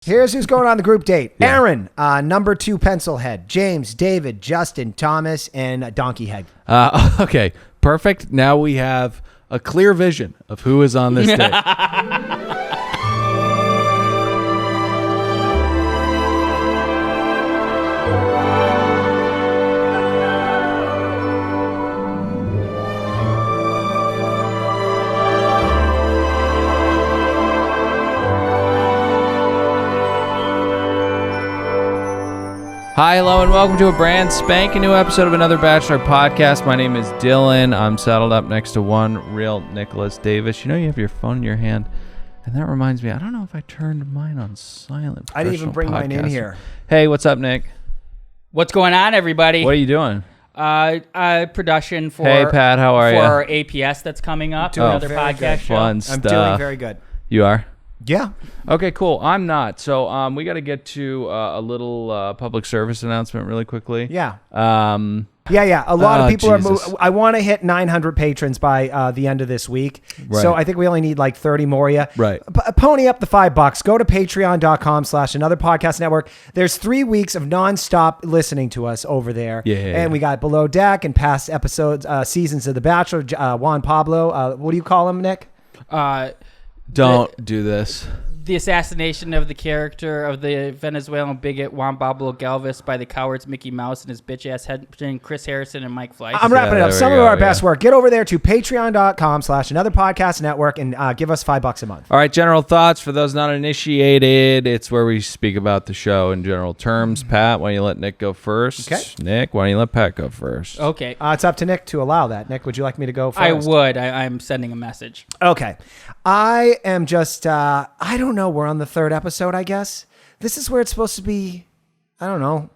Here's who's going on the group date. Yeah. Aaron, number 2 pencil head. James, David, Justin, Thomas, and donkey head. Okay, perfect. Now we have a clear vision of who is on this date. Hi, hello, and welcome to a brand spanking new episode of another Bachelorette podcast. My name is Dylan. I'm saddled up next to one real Nicholas Davis. You know you have your phone in your hand, and that reminds me, I don't know if I turned mine on silent. I didn't even bring mine in here. Hey, what's up, Nick? What's going on, everybody? What are you doing? Production for Hey, Pat, how are you? For our APS that's coming up. Another podcast show. Fun stuff. I'm doing very good. You are? Yeah. Okay, cool. I'm not. So we got to get to a little public service announcement really quickly. Yeah. Yeah. A lot of people are. I want to hit 900 patrons by the end of this week. Right. So I think we only need like 30 more. Yeah. Right. Pony up the $5. Go to patreon.com/another podcast network. There's 3 weeks of nonstop listening to us over there. Yeah. And we got Below Deck and past episodes, seasons of The Bachelor. Juan Pablo. What do you call him, Nick? Don't do this. The assassination of the character of the Venezuelan bigot Juan Pablo Galvez by the cowards Mickey Mouse and his bitch-ass head Chris Harrison and Mike Fleiss. I'm wrapping it up. there Some we of go, our best work. Get over there to patreon.com/another podcast network and give us $5 a month. All right, general thoughts for those not initiated. It's where we speak about the show in general terms. Pat, why don't you let Nick go first? Okay. Nick, why don't you let Pat go first? Okay. It's up to Nick to allow that. Nick, would you like me to go first? I would. I'm sending a message. Okay. I am just, I don't know. We're on the 3rd episode, I guess. This is where it's supposed to be, I don't know,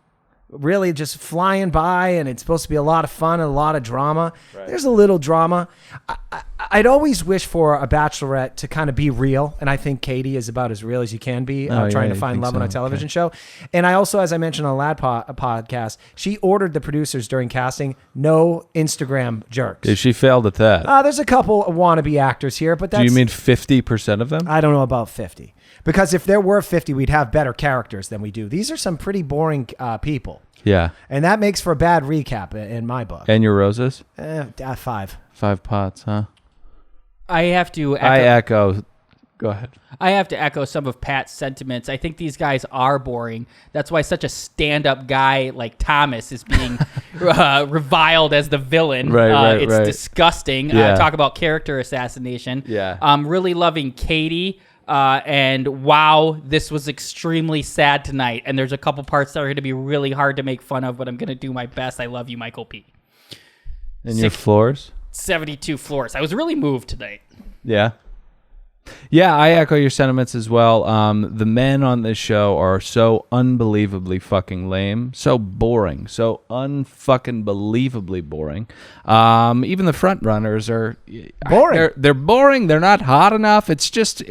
really just flying by, and it's supposed to be a lot of fun and a lot of drama. Right. There's a little drama. I'd always wish for a Bachelorette to kind of be real, and I think Katie is about as real as you can be, trying to find love on a television show. And I also, as I mentioned on the Lad podcast, she ordered the producers during casting, no Instagram jerks. She failed at that. There's a couple wannabe actors here, but that's... Do you mean 50% of them? I don't know about 50. Because if there were 50, we'd have better characters than we do. These are some pretty boring people. Yeah. And that makes for a bad recap in my book. And your roses? 5. 5 pots, huh? I have to echo. Go ahead. I have to echo some of Pat's sentiments. I think these guys are boring. That's why such a stand-up guy like Thomas is being reviled as the villain. Right. It's disgusting. Yeah. Talk about character assassination. Yeah. I'm really loving Katie. And wow, this was extremely sad tonight. And there's a couple parts that are going to be really hard to make fun of, but I'm going to do my best. I love you, Michael P. And your floors? 72 floors. I was really moved tonight. Yeah. Yeah, I echo your sentiments as well. The men on this show are so unbelievably fucking lame, so boring, so unfucking believably boring. Even the front runners are boring. They're boring. They're not hot enough. It's just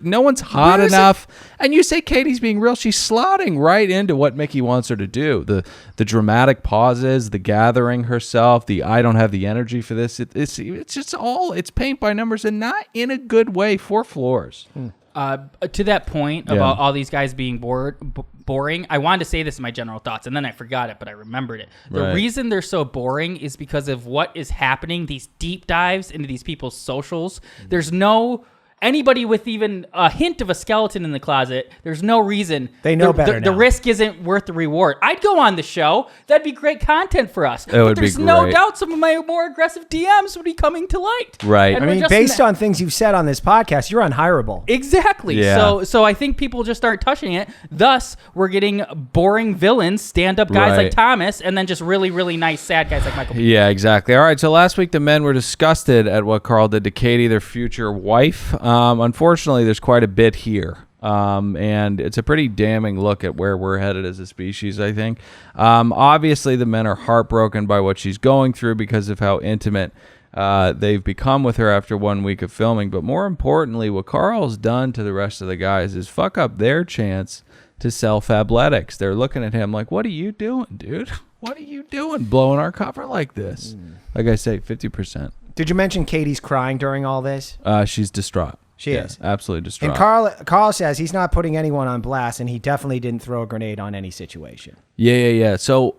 no one's hot enough. And you say Katie's being real. She's slotting right into what Mickey wants her to do. The dramatic pauses, the gathering herself, the I don't have the energy for this. It's just all it's paint by numbers and not in a good way for floors. To that point about all these guys being boring, I wanted to say this in my general thoughts, and then I forgot it, but I remembered it. The reason they're so boring is because of what is happening, these deep dives into these people's socials. There's no... Anybody with even a hint of a skeleton in the closet, there's no reason. They know better now. The risk isn't worth the reward. I'd go on the show. That'd be great content for us. But there's no doubt some of my more aggressive DMs would be coming to light. Right. And I mean, based on things you've said on this podcast, you're unhireable. Exactly. Yeah. So I think people just aren't touching it. Thus, we're getting boring villains, stand-up guys like Thomas, and then just really, really nice, sad guys like Michael. Yeah, exactly. All right, so last week the men were disgusted at what Carl did to Katie, their future wife. Unfortunately, there's quite a bit here. And it's a pretty damning look at where we're headed as a species, I think. Obviously, the men are heartbroken by what she's going through because of how intimate they've become with her after 1 week of filming. But more importantly, what Carl's done to the rest of the guys is fuck up their chance to sell Fabletics. They're looking at him like, what are you doing, dude? What are you doing blowing our cover like this? Like I say, 50%. Did you mention Katie's crying during all this? She's distraught. She is. Absolutely distraught. And Carl says he's not putting anyone on blast, and he definitely didn't throw a grenade on any situation. Yeah. So,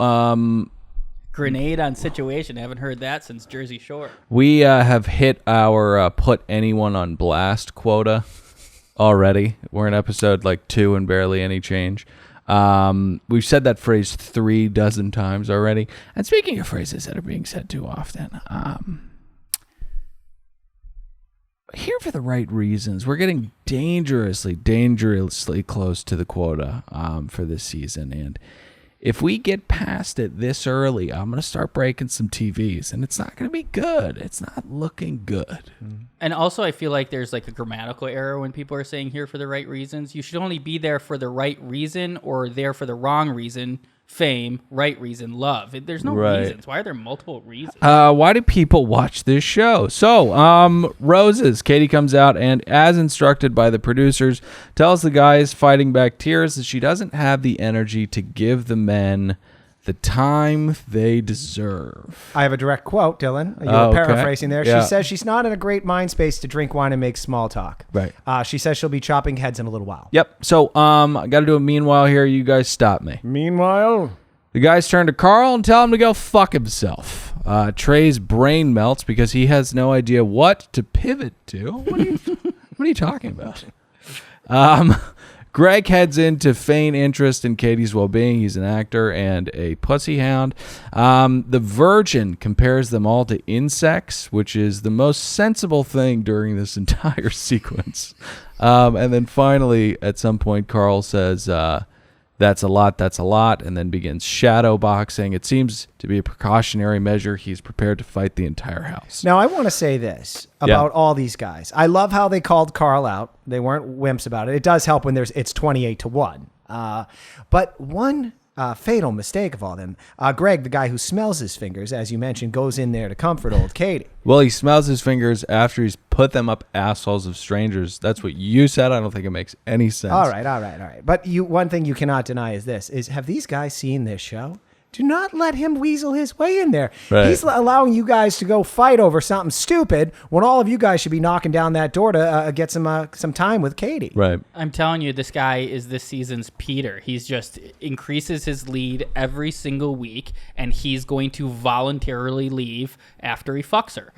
Grenade on situation. I haven't heard that since Jersey Shore. we have hit our put anyone on blast quota already. We're in episode 2 and barely any change. We've said that phrase 36 times already. And speaking of phrases that are being said too often, here for the right reasons. We're getting dangerously close to the quota for this season. And if we get past it this early, I'm going to start breaking some TVs, and it's not going to be good. It's not looking good. And also, I feel like there's a grammatical error when people are saying here for the right reasons. You should only be there for the right reason or there for the wrong reason. Fame, right reason, love. There's no reasons. Why are there multiple reasons? Why do people watch this show? So, roses. Katie comes out and, as instructed by the producers, tells the guys fighting back tears that she doesn't have the energy to give the men the time they deserve. I have a direct quote, Dylan. You were paraphrasing there. Yeah. She says she's not in a great mind space to drink wine and make small talk. Right. She says she'll be chopping heads in a little while. Yep. So, I got to do a meanwhile here. You guys stop me. Meanwhile, The guys turn to Carl and tell him to go fuck himself. Trey's brain melts because he has no idea what to pivot to. What are you talking about? Greg heads in to feign interest in Katie's well-being. He's an actor and a pussy hound. The Virgin compares them all to insects, which is the most sensible thing during this entire sequence. And then finally, at some point, Carl says, that's a lot, and then begins shadow boxing. It seems to be a precautionary measure. He's prepared to fight the entire house. now I want to say this about all these guys. I love how they called Carl out. They weren't wimps about it. It does help when it's 28-1. But one fatal mistake of all them, Greg, the guy who smells his fingers, as you mentioned, goes in there to comfort old Katie. Well, he smells his fingers after he's put them up assholes of strangers. That's what you said. I don't think it makes any sense. All right. But one thing you cannot deny is have these guys seen this show? Do not let him weasel his way in there. Right. He's allowing you guys to go fight over something stupid when all of you guys should be knocking down that door to get some time with Katie. Right. I'm telling you, this guy is this season's Peter. He's just increases his lead every single week, and he's going to voluntarily leave after he fucks her.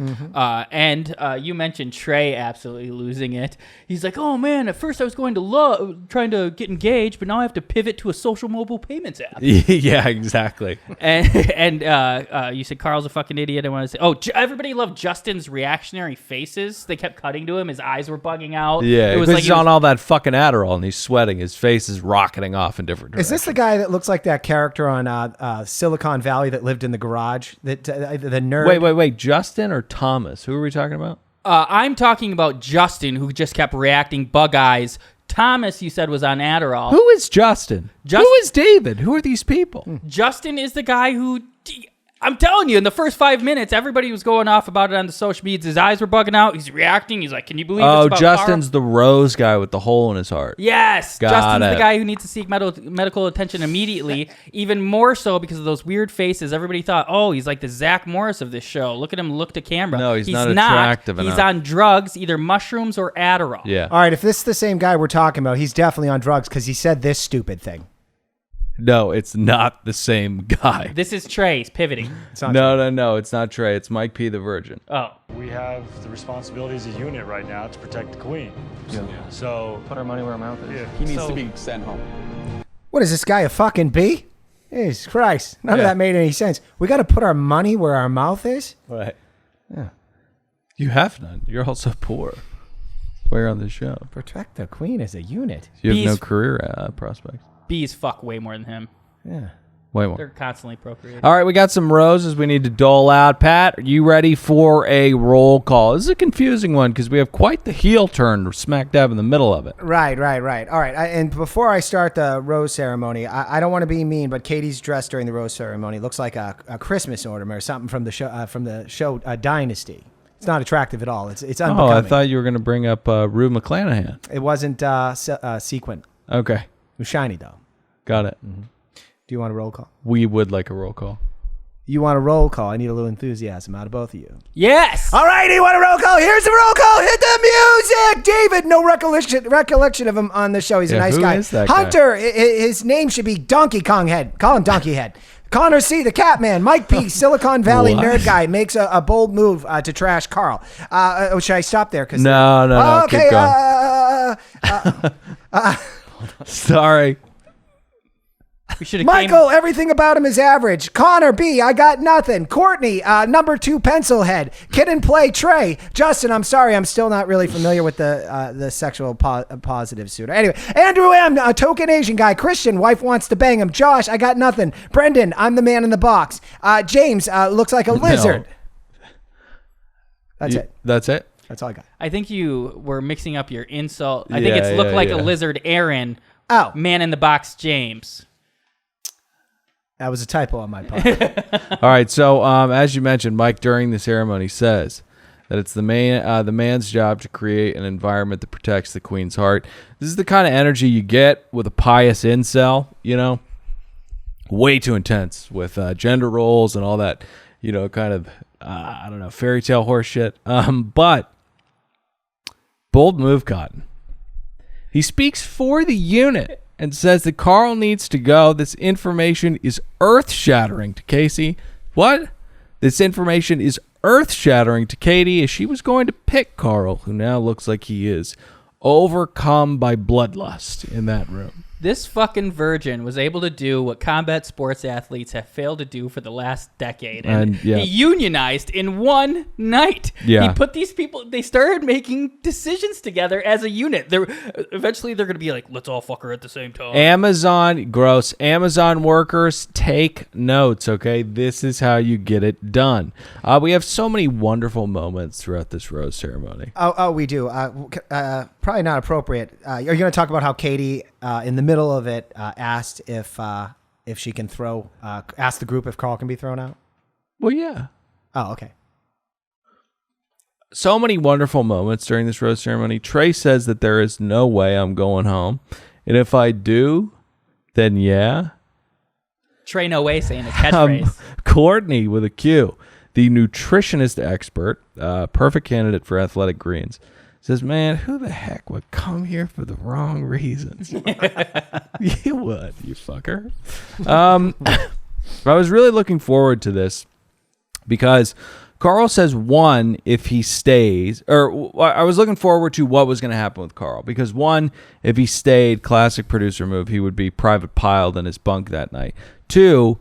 And you mentioned Trey absolutely losing it. He's like, oh man, at first I was going to trying to get engaged, but now I have to pivot to a social mobile payments app. Yeah, exactly. And you said Carl's a fucking idiot. I want to say, everybody loved Justin's reactionary faces. They kept cutting to him. His eyes were bugging out. Yeah, it was because like he's on all that fucking Adderall and he's sweating. His face is rocketing off in different directions. Is this the guy that looks like that character on Silicon Valley that lived in the garage? The nerd? Wait. Justin or Thomas? Who are we talking about? I'm talking about Justin, who just kept reacting bug eyes. Thomas, you said, was on Adderall. Who is Justin? Who is David? Who are these people? Justin is the guy who... I'm telling you, in the first 5 minutes, everybody was going off about it on the social medias. His eyes were bugging out. He's reacting. He's like, can you believe it's about Justin's Carl? the rose guy with the hole in his heart. Yes. Got Justin's it. the guy who needs to seek medical attention immediately. Even more so because of those weird faces. Everybody thought, oh, he's like the Zach Morris of this show. Look at him look to camera. No, he's not attractive enough. He's on drugs, either mushrooms or Adderall. Yeah. All right, if this is the same guy we're talking about, he's definitely on drugs because he said this stupid thing. No, it's not the same guy. This is Trey. He's pivoting. No, it's not Trey. It's Mike P. the Virgin. Oh. We have the responsibility as a unit right now to protect the queen. Yeah. So Put our money where our mouth is. Yeah. He needs to be sent home. What is this guy, a fucking bee? Jesus Christ. None of that made any sense. We got to put our money where our mouth is? Right. Yeah. You have none. You're also poor. Why you're on this show. Protect the queen as a unit. You have no Bees- career prospects. Bees fuck way more than him. Yeah. Way more. They're constantly procreating. All right, we got some roses we need to dole out. Pat, are you ready for a roll call? This is a confusing one because we have quite the heel turn smack dab in the middle of it. Right. All right. And before I start the rose ceremony, I don't want to be mean, but Katie's dress during the rose ceremony looks like a Christmas ornament or something from the show Dynasty. It's not attractive at all. It's unbecoming. Oh, I thought you were going to bring up Rue McClanahan. It wasn't sequin. Okay. It was shiny, though. Got it. Do you want a roll call? We would like a roll call. You want a roll call? I need a little enthusiasm out of both of you. Yes. All right, you want a roll call? Here's the roll call. Hit the music. David, no recollection of him on the show. He's a nice who guy. is that Hunter, his name should be Donkey Kong Head. Call him Donkey Head. Connor C, the Catman. Mike P, Silicon Valley What? nerd guy, makes a bold move to trash Carl. Should I stop there? No, okay, keep going. Sorry. We should have Michael, everything about him is average. Connor B, I got nothing. Courtney, number 2 pencil head. Kid and play Trey. Justin, I'm sorry, I'm still not really familiar with the sexual positive suitor. Anyway, Andrew M, a token Asian guy. Christian, wife wants to bang him. Josh, I got nothing. Brendan, I'm the man in the box. James, looks like a lizard. That's it. That's it? That's all I got. I think you were mixing up your insult. I think it's look like a lizard, Aaron. Oh. Man in the box, James. That was a typo on my part. All right. So, as you mentioned, Mike, during the ceremony says that it's the man's job to create an environment that protects the queen's heart. This is the kind of energy you get with a pious incel, you know, way too intense with gender roles and all that, you know, kind of, I don't know, fairy tale horse shit. But bold move, Cotton. He speaks for the unit and says that Carl needs to go. This information is earth-shattering to Casey. What? This information is earth-shattering to Katie as she was going to pick Carl, who now looks like he is overcome by bloodlust in that room. This fucking virgin was able to do what combat sports athletes have failed to do for the last decade. And he unionized in one night. Yeah. He put these people, they started making decisions together as a unit. Eventually they're going to be like, let's all fuck her at the same time. Amazon workers, take notes, okay? This is how you get it done. We have so many wonderful moments throughout this rose ceremony. Oh, we do. Probably not appropriate. Are you going to talk about how Katie, in the middle of it, asked if she can ask the group if Carl can be thrown out? Well, yeah. Oh, okay. So many wonderful moments during this rose ceremony. Trey says that there is no way I'm going home. And if I do, then yeah. Trey No Way saying his catchphrase. Courtney with a Q, the nutritionist expert, perfect candidate for Athletic Greens, says, man, who the heck would come here for the wrong reasons? You would, you fucker. I was really looking forward to this because Carl says, one, if he stays, or I was looking forward to what was going to happen with Carl because, one, if he stayed, classic producer move, he would be private piled in his bunk that night. Two,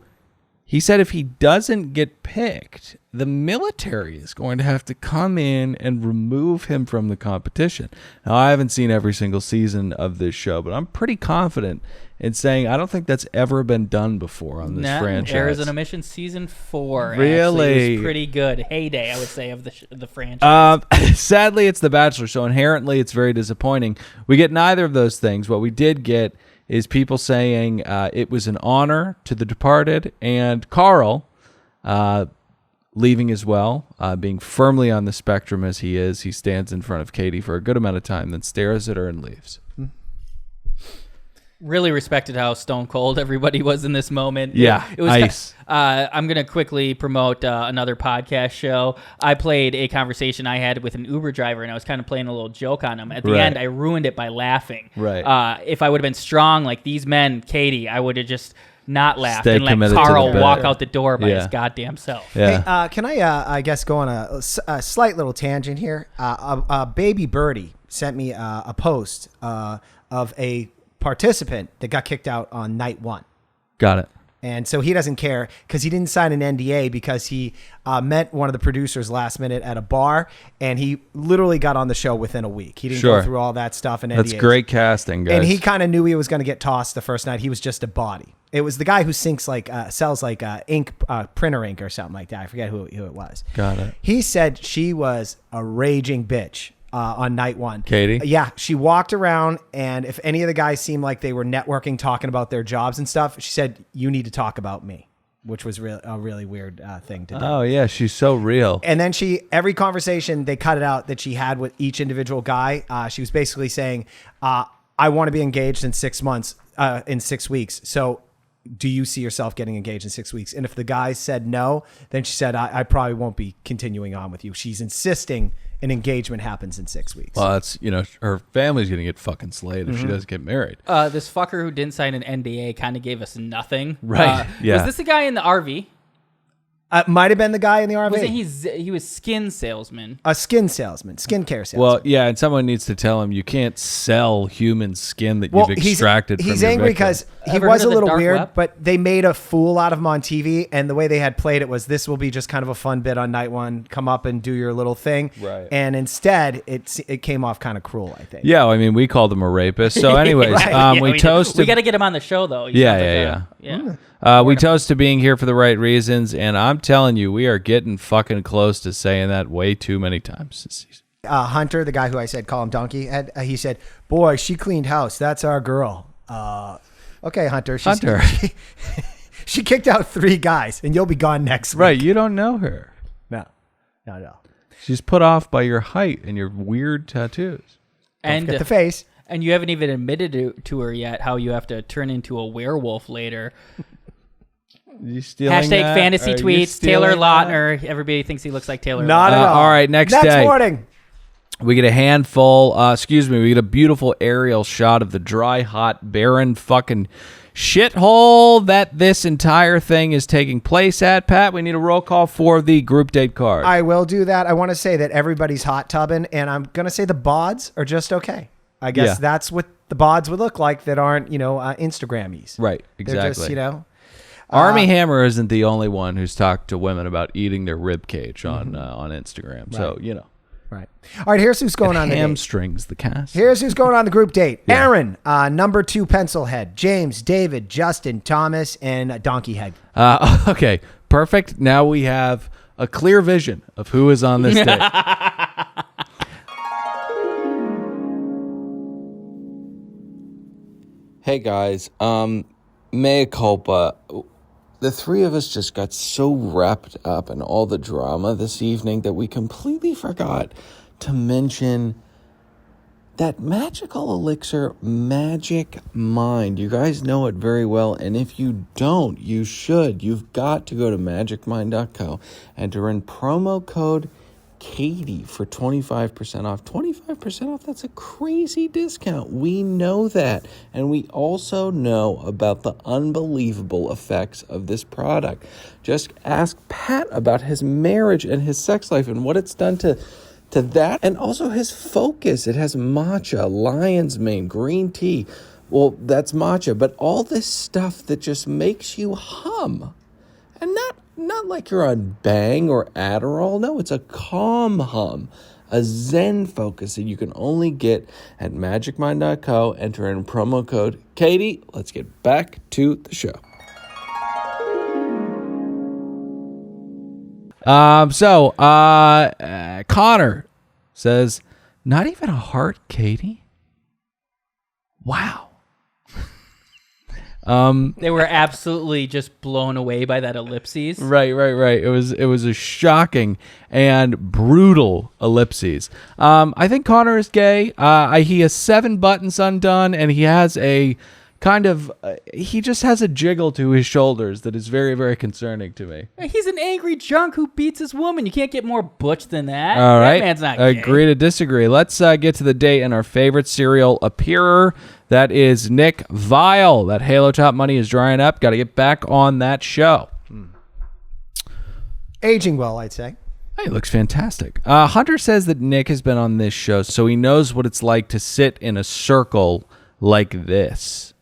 he said if he doesn't get picked, the military is going to have to come in and remove him from the competition. Now, I haven't seen every single season of this show, but I'm pretty confident in saying I don't think that's ever been done before on this franchise. Arizona Mission Season 4. Really? Actually, was pretty good. Heyday, I would say, of the franchise. Sadly, it's The Bachelor, so inherently it's very disappointing. We get neither of those things. What we did get is people saying it was an honor to the departed, and Carl leaving as well, being firmly on the spectrum as he is. He stands in front of Katie for a good amount of time, then stares at her and leaves. Really respected how stone cold everybody was in this moment. Yeah, it was ice. I'm going to quickly promote another podcast show. I played a conversation I had with an Uber driver, and I was kind of playing a little joke on him. At the end, I ruined it by laughing. Right. If I would have been strong like these men, Katie, I would have just not laughed and let committed Carl to the walk bit. out the door by his goddamn self. Yeah. Hey, can I guess, go on a slight little tangent here? Baby Birdie sent me a post of a participant that got kicked out on night 1. Got it. And so he doesn't care because he didn't sign an NDA because he met one of the producers last minute at a bar, and he literally got on the show within a week. He didn't go through all that stuff and NDAs. That's great casting, guys. And he kind of knew he was going to get tossed the first night. He was just a body. It was the guy who sells ink, printer ink or something like that. I forget who it was. Got it. He said she was a raging bitch on night 1. Katie? Yeah, she walked around, and if any of the guys seemed like they were networking, talking about their jobs and stuff, she said, you need to talk about me, which was a really weird thing to do. Oh, yeah, she's so real. And then every conversation, they cut it out that she had with each individual guy. She was basically saying, I want to be engaged in 6 months, in 6 weeks. So do you see yourself getting engaged in 6 weeks? And if the guy said no, then she said, I probably won't be continuing on with you. She's insisting an engagement happens in 6 weeks. Well, that's, her family's going to get fucking slayed if she doesn't get married. This fucker who didn't sign an NDA kind of gave us nothing. Right. Yeah. Was this the guy in the RV? Might have been the guy in the RV. Wasn't he was skin salesman. A skin salesman, skincare salesman. Well, yeah, and someone needs to tell him you can't sell human skin that you've extracted from your He's angry victim. because he Ever was heard a of the little dark weird, web? but they made a fool out of him on TV, and the way they had played it was this will be just kind of a fun bit on night one, come up and do your little thing. Right. And instead, it came off kind of cruel, I think. Yeah, I mean, we called him a rapist. So anyways, we toast We to... got to get him on the show, though. Yeah. We toast to being here for the right reasons, and I'm telling you, we are getting fucking close to saying that way too many times this season. Hunter, the guy who I said call him Donkey, he said, "Boy, she cleaned house. That's our girl." Okay, Hunter. She kicked out 3 guys, and you'll be gone next week. Right, you don't know her. No. She's put off by your height and your weird tattoos. Don't forget the face. And you haven't even admitted to her yet how you have to turn into a werewolf later. You stealing Hashtag that? fantasy Are you tweets. Taylor stealing Lautner. Everybody thinks he looks like Taylor. Not Lautner. at all. All right, next Next day. morning. We get a handful, we get a beautiful aerial shot of the dry, hot, barren fucking shithole that this entire thing is taking place at. Pat, we need a roll call for the group date card. I will do that. I want to say that everybody's hot tubbing, and I'm going to say the bods are just okay. I guess that's what the bods would look like that aren't, Instagrammies. Right, They're exactly. just, Army Hammer isn't the only one who's talked to women about eating their rib cage on Instagram. Right. So, Right. All right, here's who's going on the date. Hamstrings the cast. Here's who's going on the group date. Yeah. Aaron, number 2 pencil head. James, David, Justin, Thomas, and Donkey Head. Okay, perfect. Now we have a clear vision of who is on this date. Hey guys, mea culpa. The 3 of us just got so wrapped up in all the drama this evening that we completely forgot to mention that magical elixir, Magic Mind. You guys know it very well, and if you don't, you should. You've got to go to magicmind.co, enter in promo code Katie for 25% off. 25% off, that's a crazy discount. We know that. And we also know about the unbelievable effects of this product. Just ask Pat about his marriage and his sex life and what it's done to that. And also his focus. It has matcha, lion's mane, green tea. Well, that's matcha. But all this stuff that just makes you hum. And not like you're on Bang or Adderall. No, it's a calm hum, a Zen focus that you can only get at magicmind.co. Enter in promo code Katie. Let's get back to the show. Connor says, not even a heart, Katie? Wow. They were absolutely just blown away by that ellipses. Right. It was a shocking and brutal ellipses. I think Connor is gay. He has 7 buttons undone, and he has a kind of he just has a jiggle to his shoulders that is very, very concerning to me. He's an angry junk who beats his woman. You can't get more butch than that. All right, that man's not gay. Agree to disagree. Let's get to the date and our favorite serial appearer. That is Nick Vile. That Halo Top money is drying up. Got to get back on that show. Aging well, I'd say. He looks fantastic. Hunter says that Nick has been on this show, so he knows what it's like to sit in a circle like this.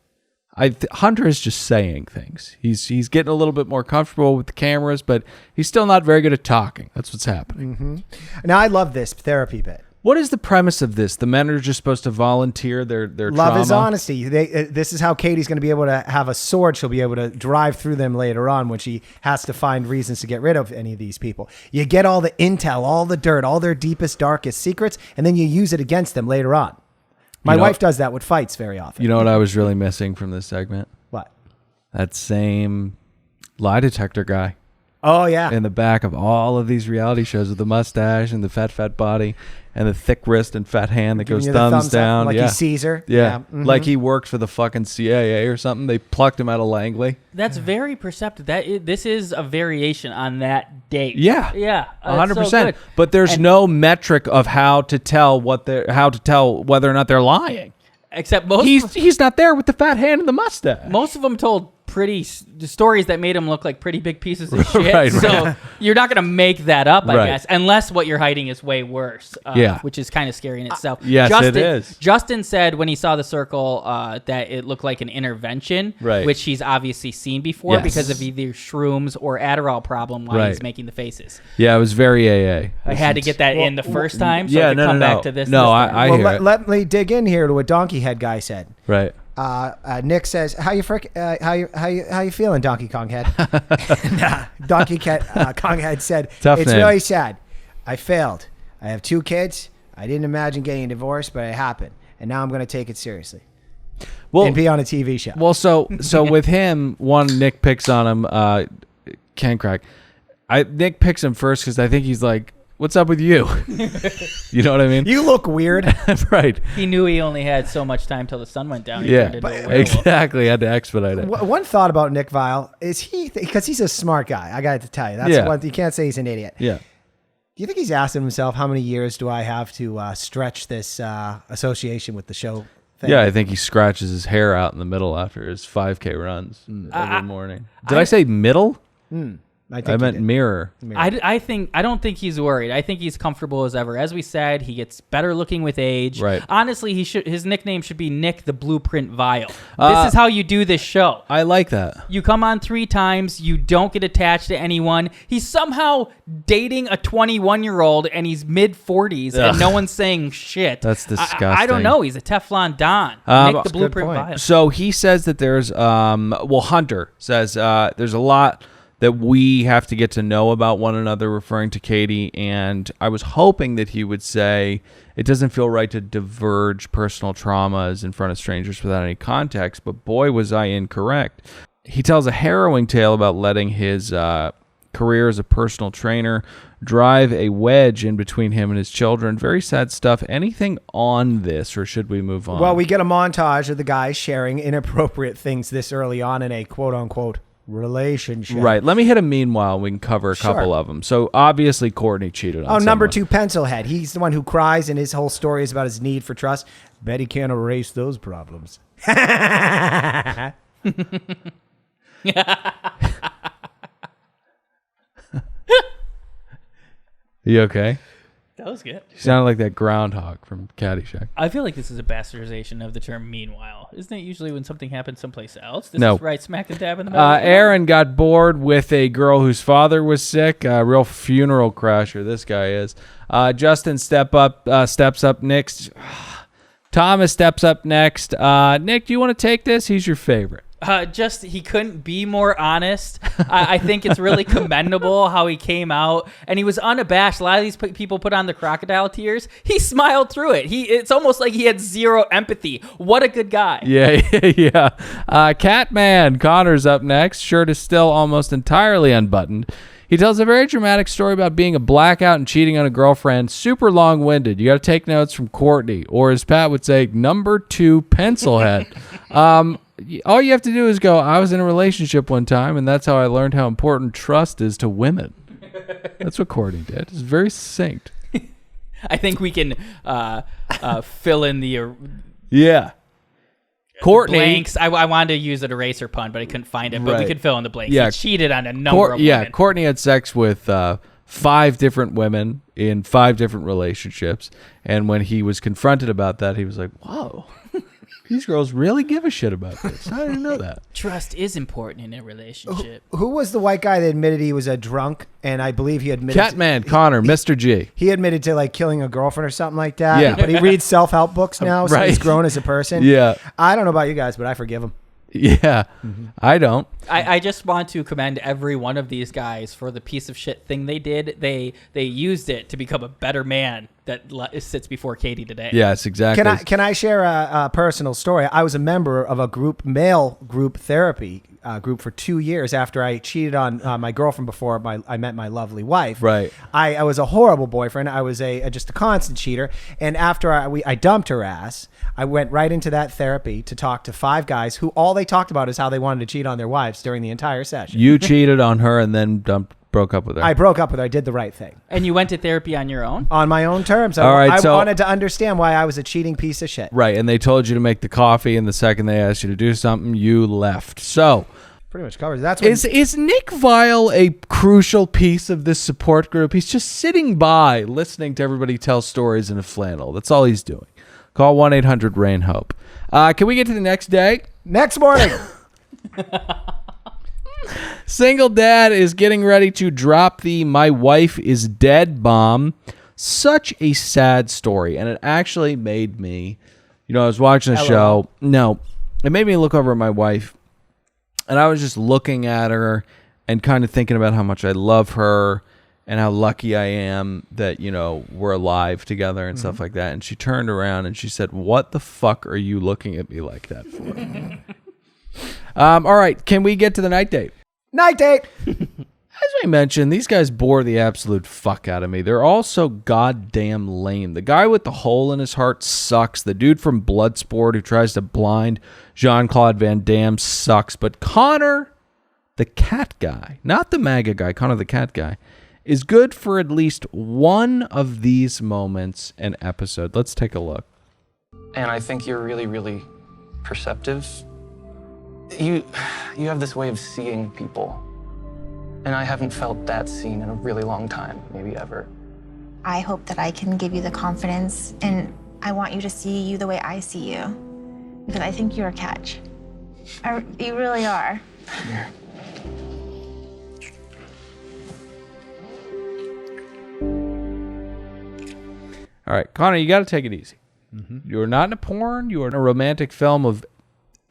Hunter is just saying things. He's getting a little bit more comfortable with the cameras, but he's still not very good at talking. That's what's happening. Mm-hmm. Now, I love this therapy bit. What is the premise of this? The men are just supposed to volunteer their love trauma? is honesty. This is how Katie's going to be able to have a sword. She'll be able to drive through them later on when she has to find reasons to get rid of any of these people. You get all the intel, all the dirt, all their deepest, darkest secrets, and then you use it against them later on. My wife does that with fights very often. You know what I was really missing from this segment? What? That same lie detector guy. Oh yeah. in the back of all of these reality shows with the mustache and the fat body and the thick wrist and fat hand that Giving goes you the thumbs thumbs up, down. like yeah. he's Caesar. Yeah. Mhm. Like he worked for the fucking CIA or something. They plucked him out of Langley. That's very perceptive. This is a variation on that date. Yeah. Yeah. 100%. So good. But there's And- no metric of how to tell whether or not they're lying. Except He's not there with the fat hand and the mustache. most of them told pretty stories that made them look like pretty big pieces of shit. Right, so right. you're not going to make that up, I Right. guess, unless what you're hiding is way worse. Yeah. Which is kind of scary in itself. Yes, Justin, it is. Justin said when he saw the circle that it looked like an intervention, Right. which he's obviously seen before Yes. because of either shrooms or Adderall problem while he's Right. making the faces. Yeah, it was very AA. I had to get that in the first time, so yeah, I could no, come no, back no. to this. No, this time. I Well, hear it. let me dig in here to what Donkey Head guy said. Right. Nick says, "How you feeling, Donkey Kong Head?" Kong Head said, Tough "It's name. really sad. I failed. I have 2 kids. I didn't imagine getting a divorce, but it happened, and now I'm going to take it seriously and be on a TV show." Well, so with him, Nick picks on him. Ken Crack. Nick picks him first because I think he's like, "What's up with you?" You know what I mean? You look weird. Right. He knew he only had so much time till the sun went down. He Yeah. turned into a werewolf. Exactly. Had to expedite it. One thought about Nick Vile is because he's a smart guy. I got to tell you, that's Yeah. one. You can't say he's an idiot. Yeah. Do you think he's asking himself, how many years do I have to stretch this association with the show thing? Yeah, I think he scratches his hair out in the middle after his 5K runs every morning. Did I say middle? I I meant mirror. I don't think he's worried. I think he's comfortable as ever. As we said, he gets better looking with age. Right. Honestly, his nickname should be Nick the Blueprint Vile. This is how you do this show. I like that. You come on 3 times. You don't get attached to anyone. He's somehow dating a 21-year-old, and he's mid-40s, and no one's saying shit. That's I disgusting. don't know. He's a Teflon Don. Nick the Blueprint point. Vile. So he says that there's, Hunter says there's a lot that we have to get to know about one another, referring to Katie. And I was hoping that he would say it doesn't feel right to diverge personal traumas in front of strangers without any context. But boy, was I incorrect. He tells a harrowing tale about letting his career as a personal trainer drive a wedge in between him and his children. Very sad stuff. Anything on this, or should we move on? Well, we get a montage of the guys sharing inappropriate things this early on in a quote-unquote relationship. Right. Let me hit a meanwhile. We can cover a couple of them. So obviously Courtney cheated on Number someone. 2, Pencilhead. He's the one who cries, and his whole story is about his need for trust. Bet he can't erase those problems. You okay? That was good. You sounded like that groundhog from Caddyshack. I feel like this is a bastardization of the term meanwhile. Isn't it usually when something happens someplace else? This No. is right smack and dab in the middle. Aaron got bored with a girl whose father was sick. A real funeral crasher, this guy is. Justin steps up next. Thomas steps up next. Nick, do you want to take this? He's your favorite. He couldn't be more honest. I think it's really commendable how he came out and he was unabashed. A lot of these people put on the crocodile tears. He smiled through it. It's almost like he had zero empathy. What a good guy. Yeah. Catman Connor's up next. Shirt is still almost entirely unbuttoned. He tells a very dramatic story about being a blackout and cheating on a girlfriend. Super long-winded. You got to take notes from Courtney, or as Pat would say, number 2 Pencilhead. All you have to do is go, I was in a relationship one time, and that's how I learned how important trust is to women. That's what Courtney did. It's very succinct. I think we can fill in the Courtney. blanks. I wanted to use an eraser pun, but I couldn't find it. But we Right. could fill in the blanks. Yeah. He cheated on a number of women. Courtney had sex with 5 different women in 5 different relationships. And when he was confronted about that, he was like, whoa, these girls really give a shit about this. I didn't know that. Trust is important in a relationship. Who was the white guy that admitted he was a drunk? And I believe he admitted Catman Connor, Mr. G. he admitted to like killing a girlfriend or something like that. Yeah. But he reads self-help books now, so he's Right. grown as a person. Yeah. I don't know about you guys, but I forgive him. Yeah. I don't. I just want to commend every one of these guys for the piece of shit thing they did. They used it to become a better man that sits before Katie today. Yes, exactly. Can I share a personal story? I was a member of a male group therapy group for 2 years after I cheated on my girlfriend before I met my lovely wife. Right. I was a horrible boyfriend. I was just a constant cheater. And after I dumped her ass, I went right into that therapy to talk to 5 guys who all they talked about is how they wanted to cheat on their wives during the entire session. You cheated on her and then broke up with her. I broke up with her. I did the right thing. And you went to therapy on your own? On my own terms. All right, I so- wanted to understand why I was a cheating piece of shit. Right, and they told you to make the coffee, and the second they asked you to do something, you left. So, Pretty much covers. That's what is Nick Vile a crucial piece of this support group? He's just sitting by, listening to everybody tell stories in a flannel. That's all he's doing. Call 1-800-RAIN-HOPE. Can we get to the next day? next morning. Single dad is getting ready to drop the "my wife is dead" bomb. Such a sad story, and it actually made me, I was watching a show. No, it made me look over at my wife, and I was just looking at her and kind of thinking about how much I love her and how lucky I am that, we're alive together and stuff like that. And she turned around and she said, "What the fuck are you looking at me like that for?" All right, can we get to the night date? Night date. As we mentioned, these guys bore the absolute fuck out of me. They're all so goddamn lame. The guy with the hole in his heart sucks. The dude from Bloodsport who tries to blind Jean-Claude Van Damme sucks. But Connor, the cat guy, not the MAGA guy, Connor the cat guy, is good for at least one of these moments an episode. Let's take a look. And I think you're really, really perceptive. You have this way of seeing people. And I haven't felt that seen in a really long time, maybe ever. I hope that I can give you the confidence, and I want you to see you the way I see you. Because I think you're a catch. You really are. Yeah. All right, Connor, you got to take it easy. You are not in a porn. You are in a romantic film of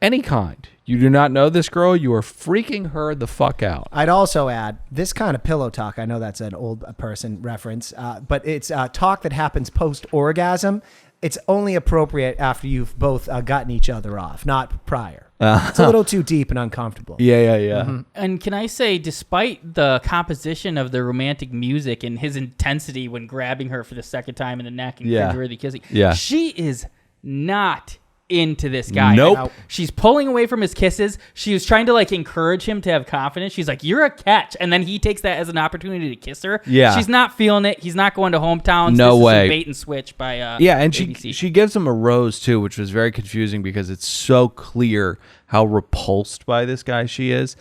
any kind. You do not know this girl. You are freaking her the fuck out. I'd also add this kind of pillow talk. I know that's an old person reference, but it's talk that happens post-orgasm. It's only appropriate after you've both gotten each other off, not prior. It's a little too deep and uncomfortable. Yeah. And can I say, despite the composition of the romantic music and his intensity when grabbing her for the second time in the neck and cringeworthy kissing, she is not into this guy. Nope. She's pulling away from his kisses. She was trying to encourage him to have confidence. She's like, "You're a catch," and then he takes that as an opportunity to kiss her. Yeah. She's not feeling it. He's not going to hometowns. No this way. Is a bait and switch by and ABC. she gives him a rose too, which was very confusing because it's so clear how repulsed by this guy she is.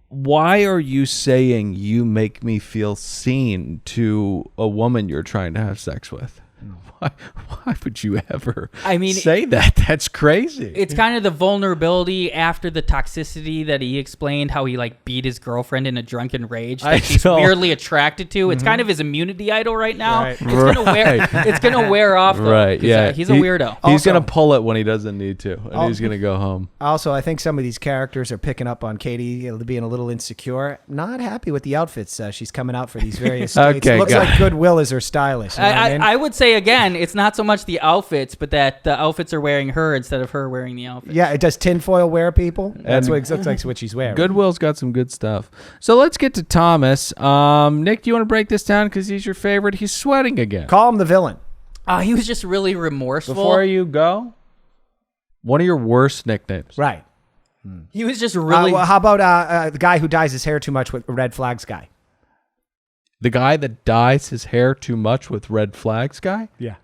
Why are you saying "you make me feel seen" to a woman you're trying to have sex with? Why would you ever say that? That's crazy. It's kind of the vulnerability after the toxicity that he explained, how he beat his girlfriend in a drunken rage that he's weirdly attracted to. It's kind of his immunity idol right now. Right. It's gonna wear off though. Right, yeah. He's a weirdo. He's Also- going to pull it when he doesn't need to, and he's going to go home. Also, I think some of these characters are picking up on Katie being a little insecure. Not happy with the outfits she's coming out for these various states. Okay, Looks guys. like Goodwill is her stylist. You know what I mean? I would say again, it's not so much the outfits, but that the outfits are wearing her instead of her wearing the outfits. Yeah, it does tinfoil wear people. That's And what it looks like what she's wearing. Goodwill's got some good stuff. So let's get to Thomas. Nick, do you want to break this down because he's your favorite? He's sweating again. Call him the villain. He was just really remorseful. Before you go, one of your worst nicknames. Right. He was just really. Well, how about the guy who dyes his hair too much with red flags guy? The guy that dyes his hair too much with red flags guy? Yeah.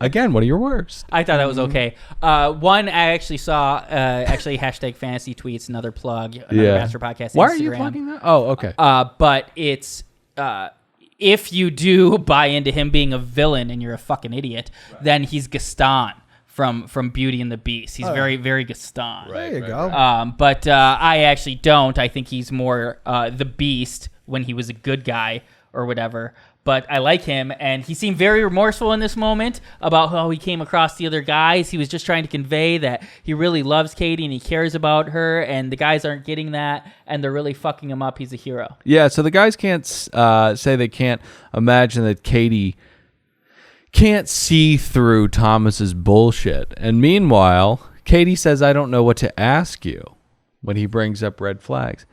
Again, one of your worst. I thought that was okay. One I actually saw, hashtag fantasy tweets, another plug, another Master Podcast. Why Instagram. are you plugging that? Oh, okay. But it's if you do buy into him being a villain and you're a fucking idiot, then he's Gaston from Beauty and the Beast. He's very, very Gaston. There you go. But I actually don't. I think he's more the Beast when he was a good guy or whatever. But I like him, and he seemed very remorseful in this moment about how he came across the other guys. He was just trying to convey that he really loves Katie and he cares about her, and the guys aren't getting that, and they're really fucking him up. He's a hero. Yeah, so the guys can't say they can't imagine that Katie can't see through Thomas's bullshit. And meanwhile, Katie says, "I don't know what to ask you." when he brings up red flags.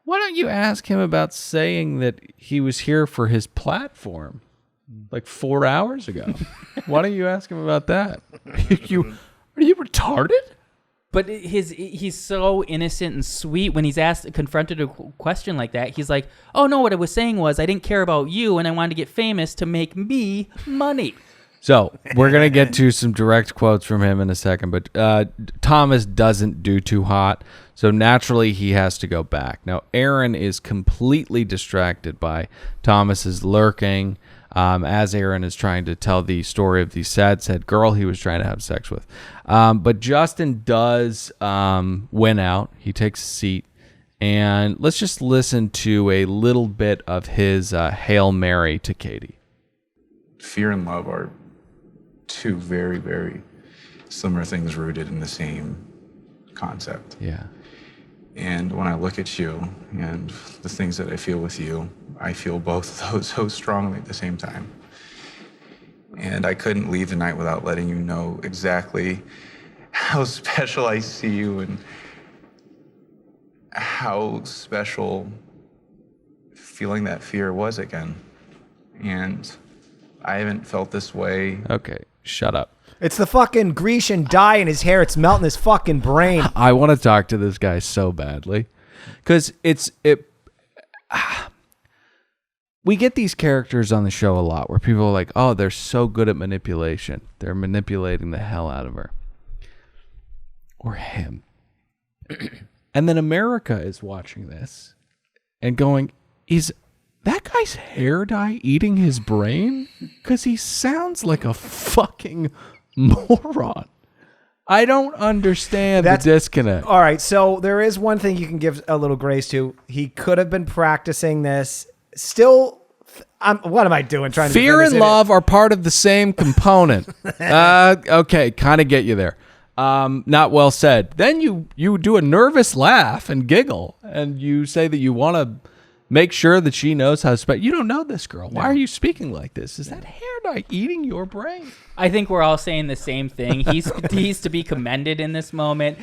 Why don't you ask him about saying that he was here for his platform like 4 hours ago? Why don't you ask him about that? Are you retarded? But he's so innocent and sweet when he's confronted a question like that. He's like, oh, no, what I was saying was I didn't care about you and I wanted to get famous to make me money. So we're going to get to some direct quotes from him in a second, but Thomas doesn't do too hot, so naturally he has to go back. Now, Aaron is completely distracted by Thomas's lurking as Aaron is trying to tell the story of the sad girl he was trying to have sex with. But Justin does win out. He takes a seat, and let's just listen to a little bit of his Hail Mary to Katie. Fear and love are two very, very similar things rooted in the same concept. Yeah. And when I look at you and the things that I feel with you, I feel both of those so strongly at the same time. And I couldn't leave the night without letting you know exactly how special I see you and how special feeling that fear was again. And I haven't felt this way. Okay, shut up. It's the fucking Grecian dye in his hair. It's melting his fucking brain. I want to talk to this guy so badly. Because we get these characters on the show a lot where people are like, oh, they're so good at manipulation. They're manipulating the hell out of her. Or him. And then America is watching this and going, is that guy's hair dye eating his brain? Because he sounds like a fucking moron. I don't understand the disconnect. All right, so there is one thing you can give a little grace to. He could have been practicing this. Still, what am I doing? Trying to Fear and love are part of the same component. Okay, kind of get you there. Not well said. Then you do a nervous laugh and giggle, and you say that you want to make sure that she knows how to speak. You don't know this girl. Why are you speaking like this? Is that hair dye eating your brain? I think we're all saying the same thing. He's to be commended in this moment.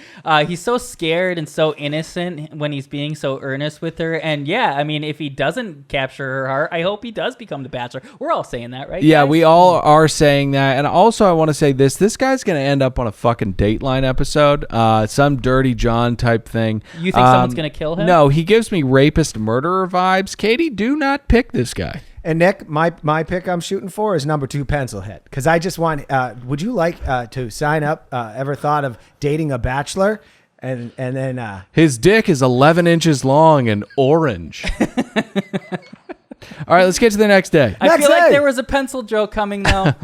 He's so scared and so innocent when he's being so earnest with her. And yeah, I mean, if he doesn't capture her heart, I hope he does become the Bachelor. We're all saying that, right? Yeah, guys? we all are saying that. And also, I want to say this. This guy's going to end up on a fucking Dateline episode. Some Dirty John type thing. You think someone's going to kill him? No, he gives me rapist murderer vibes. Katie, do not pick this guy. And Nick, my pick I'm shooting for is number 2, Pencilhead. Because I just want, would you like to sign up? Ever thought of dating a bachelor? And then... His dick is 11 inches long and orange. All right, let's get to the next day. I feel like there was a pencil joke coming, though.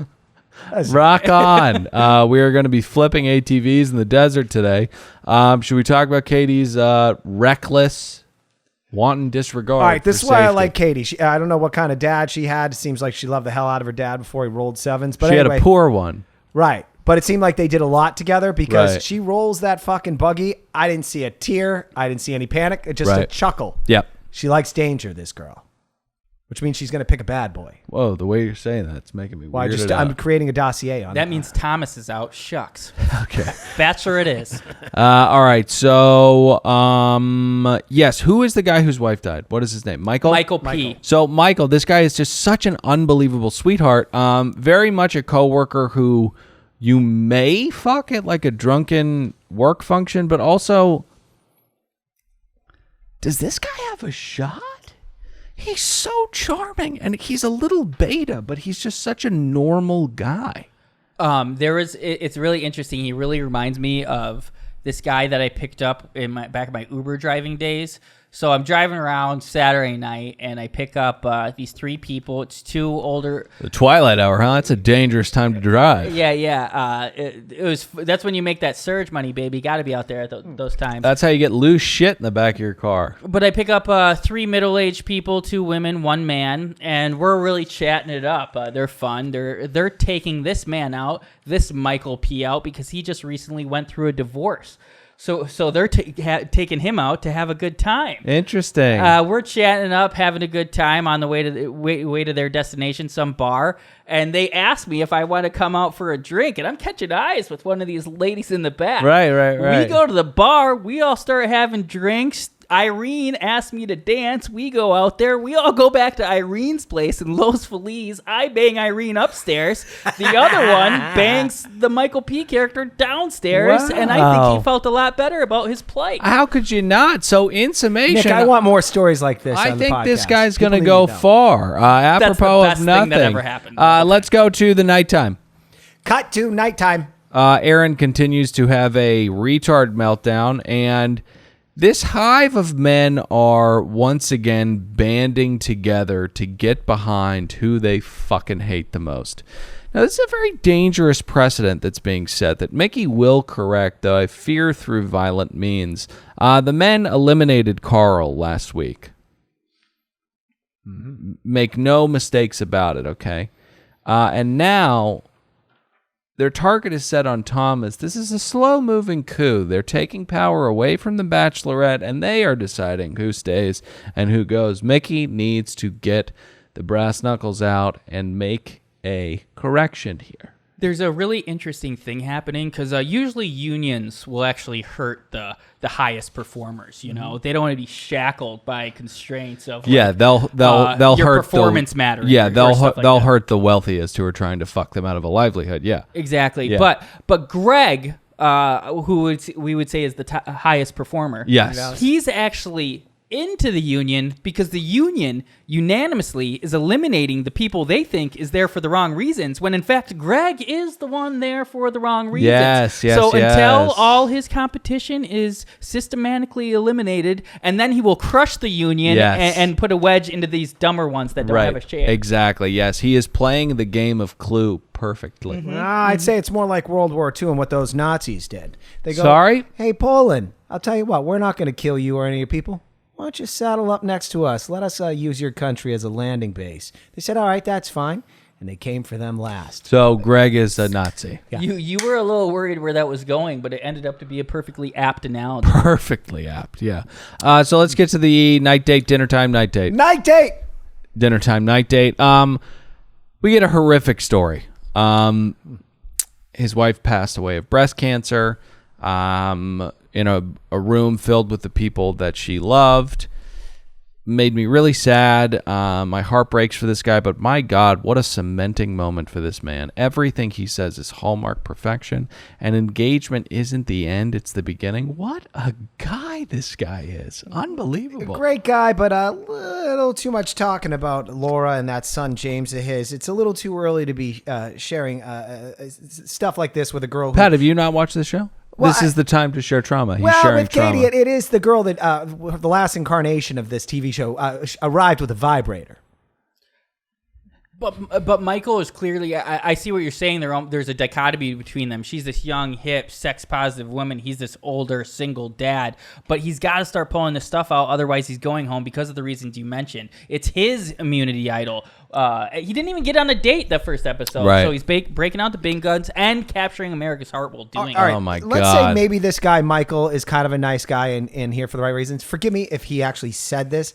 Rock on. We are going to be flipping ATVs in the desert today. Should we talk about Katie's reckless... wanton disregard. All right, this is why safety. I like Katie. I don't know what kind of dad she had. It seems like she loved the hell out of her dad before he rolled sevens. But she anyway, had a poor one. Right. But it seemed like they did a lot together because Right. she rolls that fucking buggy. I didn't see a tear. I didn't see any panic. Just a Right. chuckle. Yep. She likes danger, this girl. Which means she's going to pick a bad boy. Whoa, the way you're saying that, it's making me Well, weirded out. I'm creating a dossier on That means Thomas is out. Shucks. Okay. Bachelor it is. All right. So, yes. Who is the guy whose wife died? What is his name? Michael? Michael P. So, Michael, this guy is just such an unbelievable sweetheart. Very much a coworker who you may fuck at like a drunken work function, but also, does this guy have a shot? He's so charming, and he's a little beta, but he's just such a normal guy. It's really interesting. He really reminds me of this guy that I picked up back in my Uber driving days. So I'm driving around Saturday night, and I pick up these 3 people. It's 2 older. The twilight hour, huh? That's a dangerous time to drive. Yeah. That's when you make that surge money, baby. Got to be out there at those times. That's how you get loose shit in the back of your car. But I pick up 3 middle-aged people, 2 women, 1 man, and we're really chatting it up. They're fun. They're taking this man out, this Michael P out, because he just recently went through a divorce. So they're taking him out to have a good time. Interesting. We're chatting up, having a good time on the way to their destination, some bar, and they asked me if I want to come out for a drink, and I'm catching eyes with one of these ladies in the back. Right. We go to the bar. We all start having drinks. Irene asked me to dance. We go out there. We all go back to Irene's place in Los Feliz. I bang Irene upstairs. The other one bangs the Michael P. character downstairs, and I think he felt a lot better about his plight. How could you not? So in summation, Nick, I want more stories like this. I on the think podcast. this guy's going to People go need to know. far. Apropos best of thing nothing. that ever happened. Let's go to the nighttime. Cut to nighttime. Aaron continues to have a retard meltdown, and this hive of men are once again banding together to get behind who they fucking hate the most. Now, this is a very dangerous precedent that's being set that Mickey will correct, though I fear through violent means. The men eliminated Carl last week. Make no mistakes about it, okay? And now their target is set on Thomas. This is a slow-moving coup. They're taking power away from the Bachelorette, and they are deciding who stays and who goes. Mickey needs to get the brass knuckles out and make a correction here. There's a really interesting thing happening because usually unions will actually hurt the highest performers. You know, they don't want to be shackled by constraints of they'll your hurt performance mattering. Yeah, or stuff like they'll that. hurt the wealthiest who are trying to fuck them out of a livelihood. Yeah, Exactly. Yeah. But Greg, who we would say is the highest performer. Yes. He's actually into the union because the union unanimously is eliminating the people they think is there for the wrong reasons, when in fact Greg is the one there for the wrong reasons. Yes, So until yes. all his competition is systematically eliminated, and then he will crush the union Yes. and put a wedge into these dumber ones that don't have a share. Exactly. Yes, he is playing the game of Clue perfectly. I'd say it's more like World War II and what those Nazis did. They go, Sorry? Hey, Poland, I'll tell you what, we're not going to kill you or any of your people. Why don't you saddle up next to us? Let us use your country as a landing base. They said, all right, that's fine. And they came for them last. So Greg is a Nazi. Yeah. You were a little worried where that was going, but it ended up to be a perfectly apt analogy. Perfectly apt, yeah. So let's get to the night date, dinner time, night date. Night date! Dinner time, night date. We get a horrific story. His wife passed away of breast cancer. In a room filled with the people that she loved. Made me really sad. My heart breaks for this guy, but my God, what a cementing moment for this man. Everything he says is hallmark perfection, and engagement isn't the end, it's the beginning. What a guy this guy is. Unbelievable. Great guy, but a little too much talking about Laura and that son James of his. It's a little too early to be sharing stuff like this with a girl who... Pat, have you not watched this show? Well, this is the time to share trauma. He's well, sharing with Katie, trauma. it is the girl that the last incarnation of this TV show arrived with a vibrator. But Michael is clearly, I see what you're saying. There's a dichotomy between them. She's this young, hip, sex-positive woman. He's this older, single dad. But he's got to start pulling this stuff out. Otherwise, he's going home because of the reasons you mentioned. It's his immunity idol. He didn't even get on a date the first episode. Right. So he's breaking out the big guns and capturing America's heart while doing it. All right, Oh, my God. Let's say maybe this guy, Michael, is kind of a nice guy and here for the right reasons. Forgive me if he actually said this,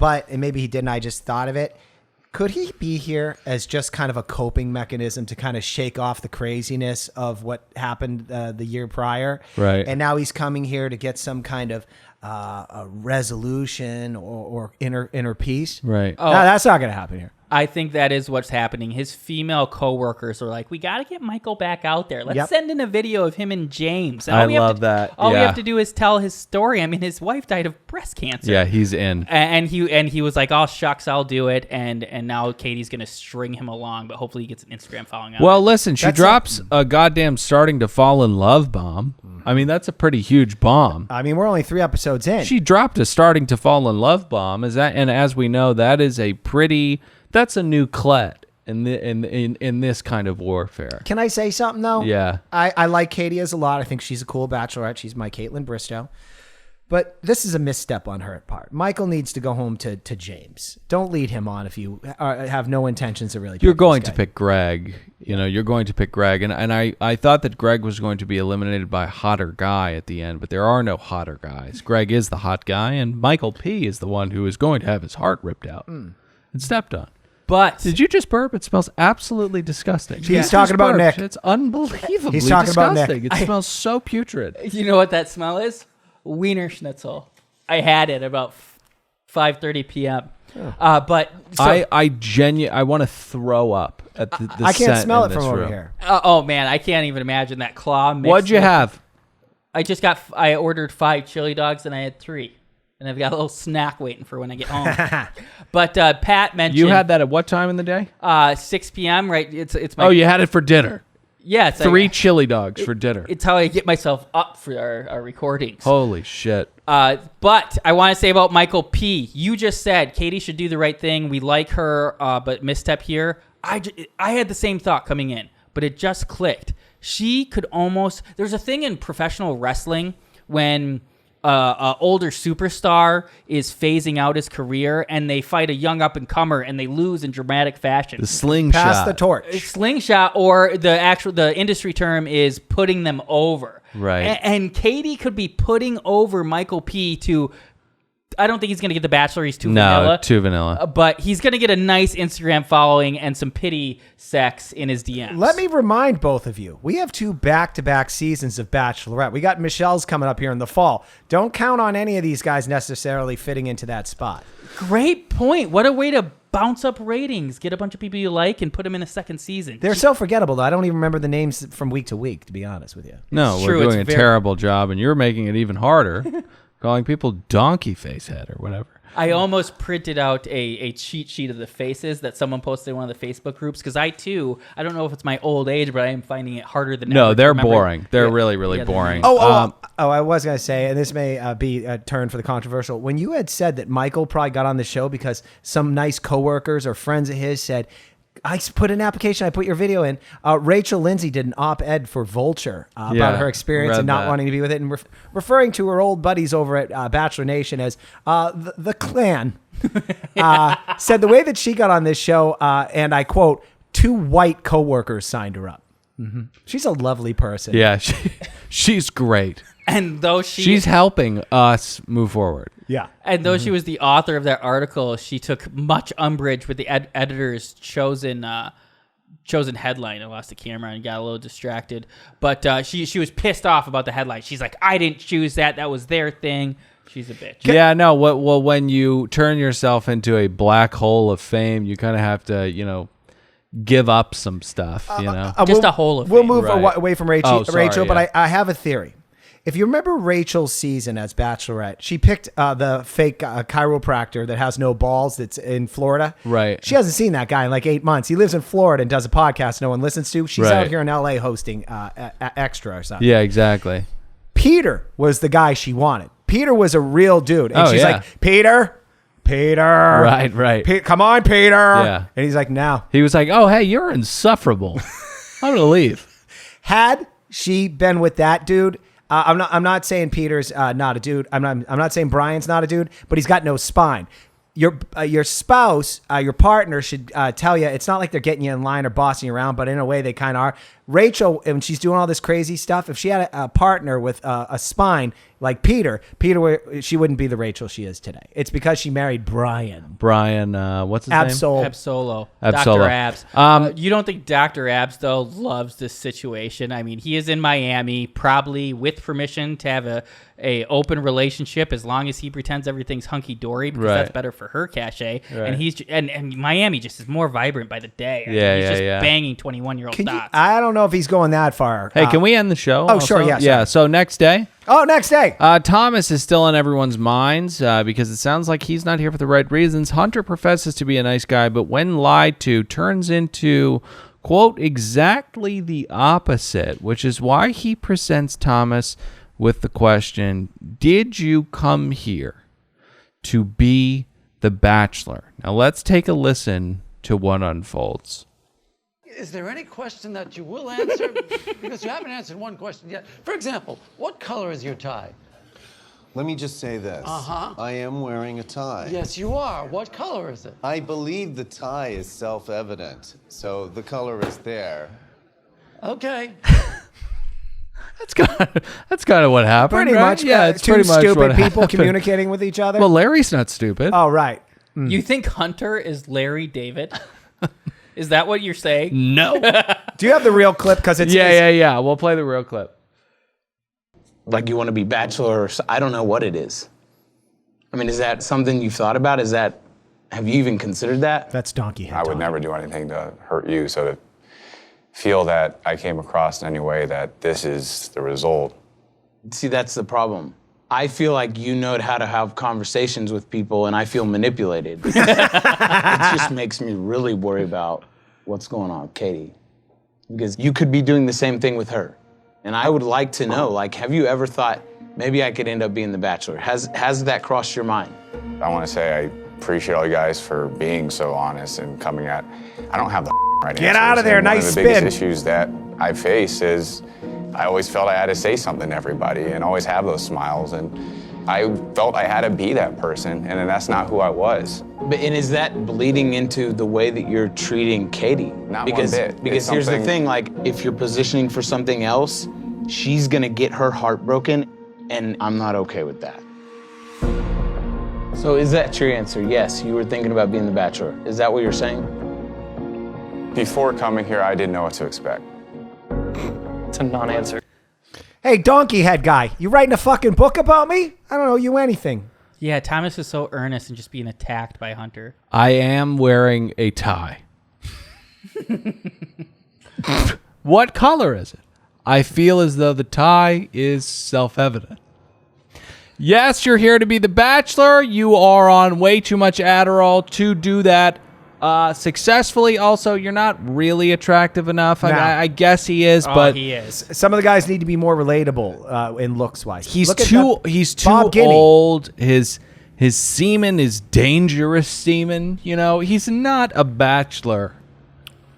and maybe he didn't. I just thought of it. Could he be here as just kind of a coping mechanism to kind of shake off the craziness of what happened the year prior? Right. And now he's coming here to get some kind of a resolution or inner peace? Right. No, that's not going to happen here. I think that is what's happening. His female coworkers are like, we got to get Michael back out there. Let's send in a video of him and James. And I all we have love to- that. All we Yeah. have to do is tell his story. I mean, his wife died of breast cancer. Yeah, he's in. And he was like, oh, shucks, I'll do it. And now Katie's going to string him along, but hopefully he gets an Instagram following out. Well, listen, she That's drops a goddamn starting to fall in love bomb. I mean, that's a pretty huge bomb. I mean, we're only 3 episodes in. She dropped a starting to fall in love bomb. And as we know, that's a new clet in this kind of warfare. Can I say something, though? Yeah. I like Katie as a lot. I think she's a cool bachelorette. She's my Caitlin Bristow. But this is a misstep on her part. Michael needs to go home to James. Don't lead him on if you have no intentions of really. You're going to pick Greg. You're going to pick Greg. And I thought that Greg was going to be eliminated by a hotter guy at the end, but there are no hotter guys. Greg is the hot guy, and Michael P. is the one who is going to have his heart ripped out and stepped on. But did you just burp? It smells absolutely disgusting. He's talking about Nick. It's unbelievably He's talking about disgusting. Nick. It smells so putrid. you know what that smell is? Wiener Schnitzel. I had it about 5:30 p.m. But so, I want to throw up at the I can't scent smell in it from this over room. here. oh man, I can't even imagine that claw. Mixed What'd you with- have? I ordered 5 chili dogs and I had 3. And I've got a little snack waiting for when I get home. But Pat mentioned You had that at what time in the day? 6 p.m. Right? It's my You had it for dinner. yeah. It's 3 chili dogs for dinner. It's how I get myself up for our recordings. Holy shit. But I want to say about Michael P. You just said Katie should do the right thing. We like her, but misstep here. I had the same thought coming in, but it just clicked. She could almost. There's a thing in professional wrestling when an older superstar is phasing out his career and they fight a young up-and-comer and they lose in dramatic fashion. The slingshot. Pass the torch. Slingshot, or the industry term is putting them over. Right. And Katie could be putting over Michael P. to. I don't think he's going to get The Bachelor. He's too vanilla. No, too vanilla. But he's going to get a nice Instagram following and some pity sex in his DMs. Let me remind both of you, we have 2 back-to-back seasons of Bachelorette. We got Michelle's coming up here in the fall. Don't count on any of these guys necessarily fitting into that spot. Great point. What a way to bounce up ratings. Get a bunch of people you like and put them in a second season. They're so forgettable, though. I don't even remember the names from week to week, to be honest with you. No, It's we're true, doing a it's terrible job, and you're making it even harder, calling people donkey face head or whatever. I almost printed out a cheat sheet of the faces that someone posted in one of the Facebook groups because I don't know if it's my old age, but I am finding it harder than ever. No, to they're remember. boring. They're Yeah. really, really Yeah, they're boring. I was going to say, and this may be a turn for the controversial. When you had said that Michael probably got on the show because some nice coworkers or friends of his said, I put an application, I put your video in. Rachel Lindsay did an op-ed for Vulture about her experience read and not that. wanting to be with it, and referring to her old buddies over at Bachelor Nation as the clan. Said the way that she got on this show, and I quote, 2 white coworkers signed her up. Mm-hmm. She's a lovely person. Yeah, she's great. And though She's helping us move forward. Yeah. And though she was the author of that article, she took much umbrage with the editor's chosen headline. I lost the camera and got a little distracted. But she was pissed off about the headline. She's like, I didn't choose that. That was their thing. She's a bitch. Yeah, no. Well, when you turn yourself into a black hole of fame, you kind of have to, give up some stuff. Just a hole of We'll fame. move Right. away from Rachel, Oh, sorry, but yeah. I have a theory. If you remember Rachel's season as Bachelorette, she picked the fake chiropractor that has no balls that's in Florida. Right. She hasn't seen that guy in like 8 months. He lives in Florida and does a podcast no one listens to. She's out Right. here in LA hosting Extra or something. Yeah, exactly. Peter was the guy she wanted. Peter was a real dude. And Oh, she's yeah. like, Peter. Right. Come on, Peter. Yeah. And he's like, no. He was like, "Oh, hey, you're insufferable. I'm gonna leave." Had she been with that dude, I'm not saying Peter's not a dude. I'm not saying Brian's not a dude, but he's got no spine. Your spouse, your partner should tell you it's not like they're getting you in line or bossing you around, but in a way they kind of are. Rachel, when she's doing all this crazy stuff, if she had a partner with a spine like Peter, she wouldn't be the Rachel she is today. It's because she married Brian. Brian, what's his name? Absolo. Absolo. Dr. Abs. You don't think Dr. Abs, though, loves this situation? I mean, he is in Miami, probably with permission to have a open relationship as long as he pretends everything's hunky-dory because that's better for her cachet. Right. And Miami just is more vibrant by the day. I mean, Yeah, he's yeah, just yeah. banging 21-year-old dots. I don't know if he's going that far. Hey, can we end the show? Oh, sure, yeah, Yeah. So next day. Oh, next day. Thomas is still on everyone's minds because it sounds like he's not here for the right reasons. Hunter professes to be a nice guy, but when lied to, turns into, quote, exactly the opposite, which is why he presents Thomas with the question, did you come here to be the Bachelor? Now let's take a listen to what unfolds. Is there any question that you will answer? Because you haven't answered one question yet. For example, what color is your tie? Let me just say this. I am wearing a tie. Yes, you are. What color is it? I believe the tie is self-evident, so the color is there. Okay. That's kind of what happened. Pretty right? much. Yeah, it's two pretty much stupid what people happened. communicating with each other. Well, Larry's not stupid. Oh, right. You think Hunter is Larry David? Is that what you're saying? No. Do you have the real clip? Because it's Yeah. We'll play the real clip. Like you want to be bachelor or I don't know what it is. I mean, is that something you've thought about? Have you even considered that? That's donkey head. I would never do anything to hurt you, so to feel that I came across in any way that this is the result. See, that's the problem. I feel like you know how to have conversations with people, and I feel manipulated. It just makes me really worry about what's going on with Katie. Because you could be doing the same thing with her. And I would like to know, like, have you ever thought, maybe I could end up being the Bachelor? Has that crossed your mind? I want to say I appreciate all you guys for being so honest and coming at. I don't have the right answers. Get out of there, And nice one of the spin. biggest issues that I face is I always felt I had to say something to everybody and always have those smiles. And I felt I had to be that person, and then that's not who I was. And is that bleeding into the way that you're treating Katie? Not because, one bit. Because It's here's the something- thing, like, if you're positioning for something else, she's gonna get her heart broken, and I'm not okay with that. So is that your answer? Yes, you were thinking about being the Bachelor. Is that what you're saying? Before coming here, I didn't know what to expect. It's a non-answer. Hey, donkey head guy, you writing a fucking book about me? I don't owe you anything. Yeah, Thomas is so earnest and just being attacked by Hunter. I am wearing a tie. What color is it? I feel as though the tie is self-evident. Yes, you're here to be the Bachelor. You are on way too much Adderall to do that successfully. Also, you're not really attractive enough. No. I guess he is, but he is. Some of the guys need to be more relatable in looks wise. he's too Bob Guinea. old. His semen is dangerous semen. You know, he's not a Bachelor.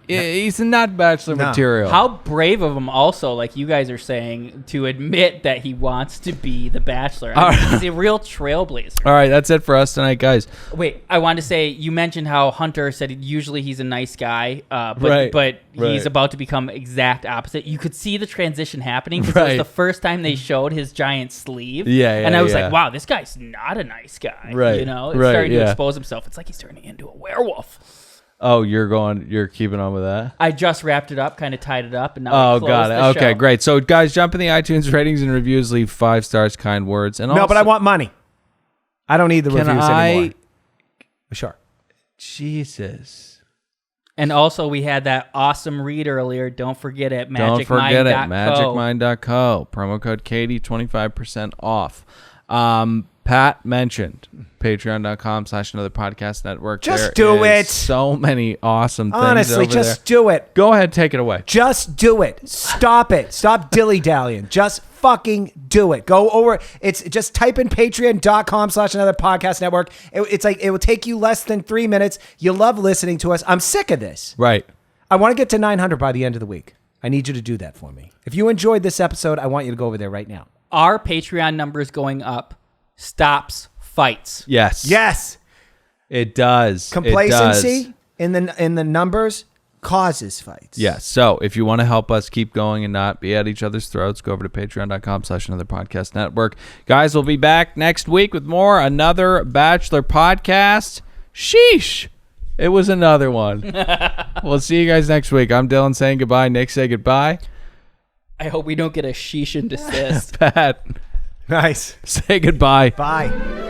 He's not Bachelor material. How brave of him also, like you guys are saying, to admit that he wants to be the Bachelor. I mean, he's a real trailblazer. All right, that's it for us tonight, guys. Wait, I wanted to say, you mentioned how Hunter said usually he's a nice guy, but he's about to become exact opposite. You could see the transition happening because it was the first time they showed his giant sleeve. And I was like, wow, this guy's not a nice guy. Right, You know, it's right, starting to yeah. expose himself. It's like he's turning into a werewolf. Oh, you're keeping on with that? I just wrapped it up, kind of tied it up, and now we got close it. the Okay, show. great. So, guys, jump in the iTunes ratings and reviews. Leave 5 stars, kind words, and No, also, but I want money. I don't need the Can reviews I- anymore. Sure. Jesus. And also, we had that awesome read earlier. Don't forget it. Don't forget it. magicmind.co. Magicmind.co. Promo code Katie, 25% off. Pat mentioned patreon.com/another podcast network. Just There do is it. So many awesome things. Honestly, over just there. do it. Go ahead, take it away. Just do it. Stop it. Stop dilly-dallying. Just fucking do it. Go over. It's just type in patreon.com/another podcast network. It's like, it will take you less than 3 minutes. You love listening to us. I'm sick of this. Right. I want to get to 900 by the end of the week. I need you to do that for me. If you enjoyed this episode, I want you to go over there right now. Our Patreon numbers going up stops fights. Yes. Yes. It does. Complacency in the numbers causes fights. Yes. So if you want to help us keep going and not be at each other's throats, go over to patreon.com/another podcast network. Guys, we'll be back next week with more Another Bachelor podcast. Sheesh. It was another one. We'll see you guys next week. I'm Dylan saying goodbye. Nick, say goodbye. I hope we don't get a sheesh and desist. Pat. Nice. Say goodbye. Bye.